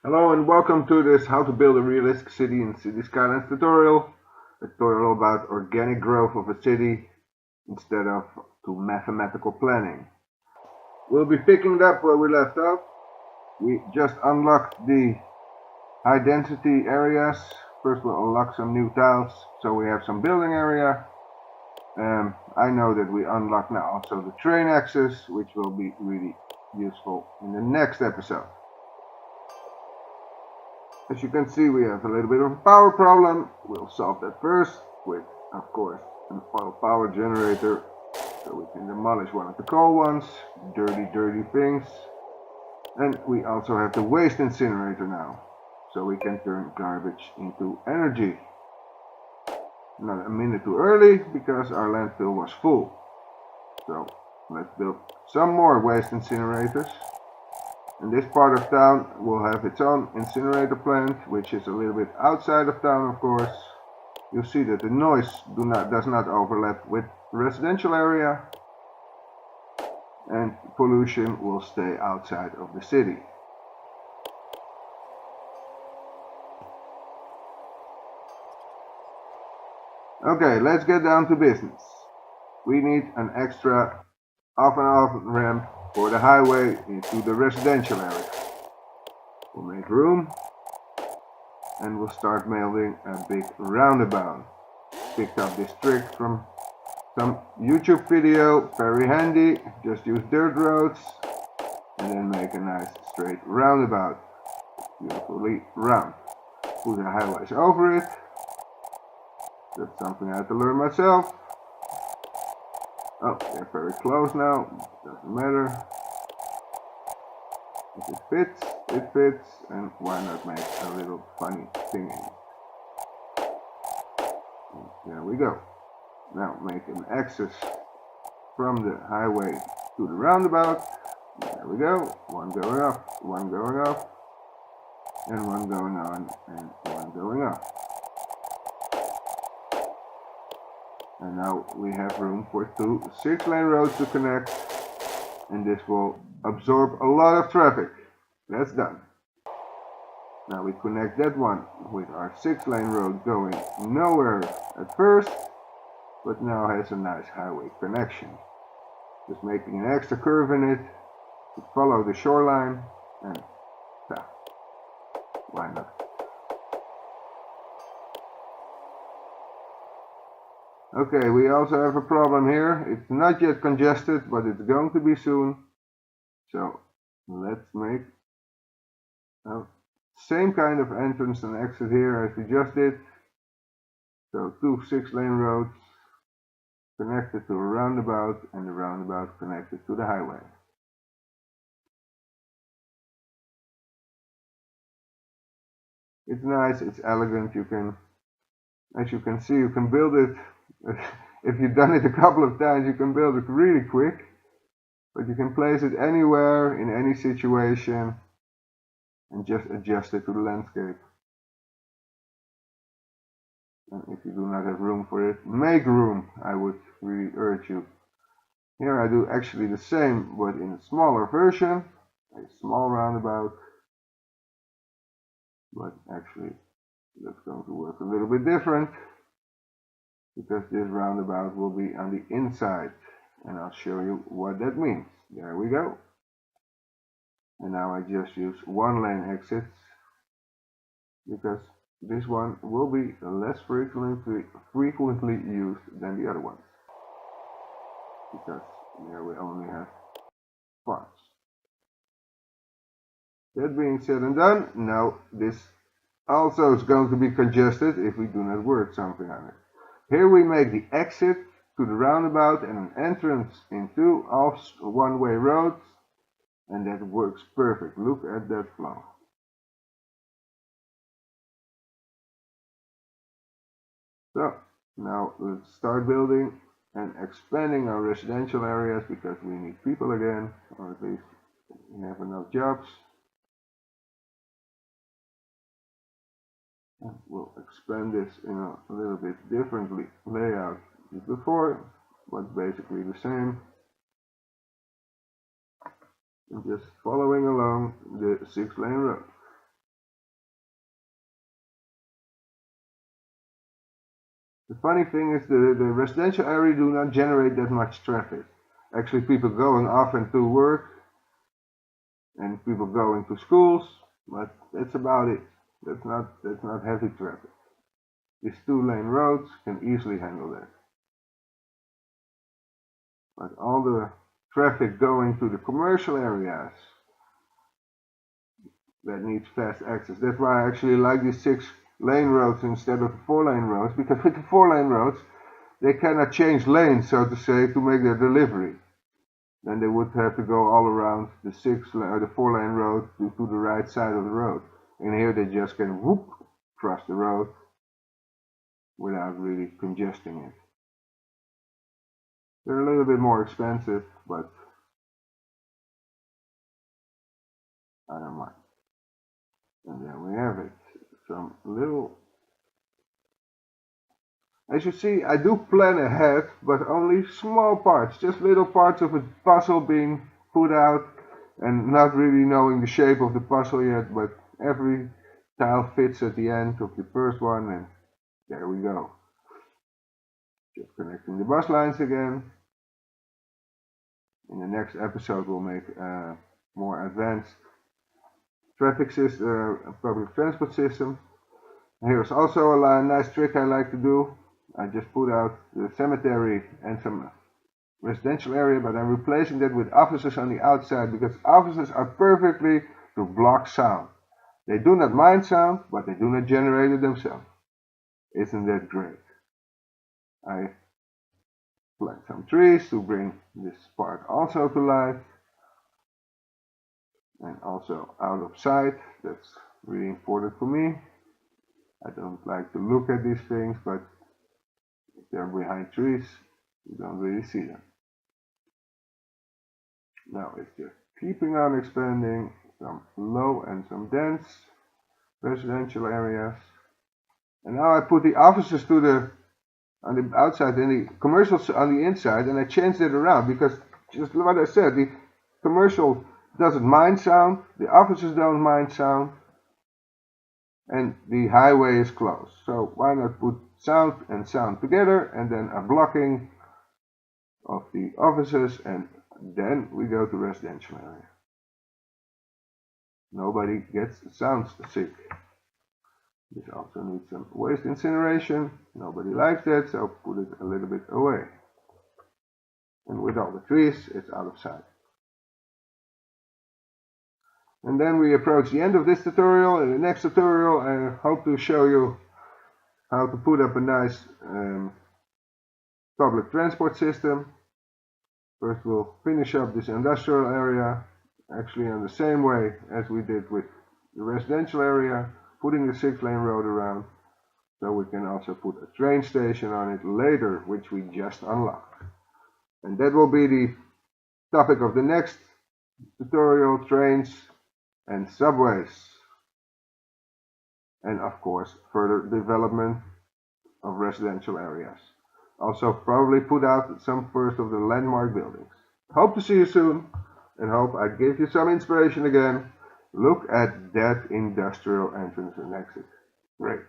Hello and welcome to this how to build a realistic city in City Skylines tutorial. A tutorial about organic growth of a city instead of to mathematical planning. We'll be picking it up where we left off. We just unlocked the high density areas. First we'll unlock some new tiles so we have some building area. I know that we unlock now also the train access, which will be really useful in the next episode. As you can see, we have a little bit of a power problem. We'll solve that first with, of course, an oil power generator, so we can demolish one of the coal ones, dirty things. And we also have the waste incinerator now, so we can turn garbage into energy. Not a minute too early, because our landfill was full. So let's build some more waste incinerators. And this part of town will have its own incinerator plant, which is a little bit outside of town, of course. You'll see that the noise does not overlap with the residential area, and pollution will stay outside of the city. Okay, let's get down to business. We need an extra off ramp for the highway into the residential area. We'll make room and we'll start building a big roundabout. Picked up this trick from some YouTube video, very handy. Just use dirt roads and then make a nice straight roundabout. Beautifully round. Put the highways over it. That's something I had to learn myself. Oh, they're very close now. Doesn't matter. If it fits, and why not make a little funny thing in it? And there we go. Now make an access from the highway to the roundabout. There we go. One going up, one going up, and one going on, and one going up. And now we have room for two 6-lane roads to connect, and this will absorb a lot of traffic. That's done. Now we connect that one with our 6-lane road going nowhere at first, but now has a nice highway connection. Just making an extra curve in it to follow the shoreline, and yeah, why not? Okay, we also have a problem here. It's not yet congested, but it's going to be soon. So let's make a same kind of entrance and exit here as we just did. So two 6-lane roads connected to a roundabout, and the roundabout connected to the highway. It's nice, it's elegant. You can, as you can see, you can build it. If you've done it a couple of times, you can build it really quick, but you can place it anywhere in any situation and just adjust it to the landscape. And if you do not have room for it, make room. I would really urge you. Here I do actually the same, but in a smaller version, a small roundabout, but actually that's going to work a little bit different, because this roundabout will be on the inside, and I'll show you what that means. There we go. And now I just use 1-lane exits, because this one will be less frequently used than the other ones, because here we only have farms. That being said and done, now this also is going to be congested if we do not work something on it. Here we make the exit to the roundabout and an entrance into one-way roads, and that works perfect. Look at that flow. So now let's start building and expanding our residential areas, because we need people again, or at least we have enough jobs. And we'll expand this in a little bit differently layout as before, but basically the same. And just following along the 6-lane road. The funny thing is the residential area do not generate that much traffic. Actually, people going off and to work and people going to schools, but that's about it. That's not heavy traffic. These 2-lane roads can easily handle that. But all the traffic going to the commercial areas, that needs fast access. That's why I actually like these 6-lane roads instead of the 4-lane roads, because with the 4-lane roads, they cannot change lanes, so to say, to make their delivery. Then they would have to go all around the 4-lane road to the right side of the road. And here they just can whoop across the road without really congesting it. They're a little bit more expensive, but I don't mind. And there we have it. Some little... As you see, I do plan ahead, but only small parts, just little parts of a puzzle being put out and not really knowing the shape of the puzzle yet, but every tile fits at the end of the first one, and there we go. Just connecting the bus lines again. In the next episode we'll make more advanced traffic system, public transport system. Here's also a nice trick I like to do. I just put out the cemetery and some residential area, but I'm replacing that with offices on the outside, because offices are perfectly to block sound. They do not mind sound, but they do not generate it themselves. Isn't that great? I plant some trees to bring this part also to life, and also out of sight. That's really important for me. I don't like to look at these things, but if they're behind trees, you don't really see them. Now it's just keeping on expanding some low and some dense residential areas. And now I put the offices on the outside and the commercials on the inside, and I changed it around because, just what I said, the commercial doesn't mind sound, the offices don't mind sound, and the highway is closed. So why not put sound and sound together, and then a blocking of the offices, and then we go to residential area. Nobody gets sound sick. This also needs some waste incineration. Nobody likes that, so put it a little bit away. And with all the trees, it's out of sight. And then we approach the end of this tutorial. In the next tutorial, I hope to show you how to put up a nice public transport system. First we'll finish up this industrial area, actually in the same way as we did with the residential area, putting the 6-lane road around, so we can also put a train station on it later, which we just unlocked. And that will be the topic of the next tutorial: trains and subways. And of course, further development of residential areas. Also probably put out some first of the landmark buildings. Hope to see you soon, and hope I gave you some inspiration again. Look at that industrial entrance and exit. Great.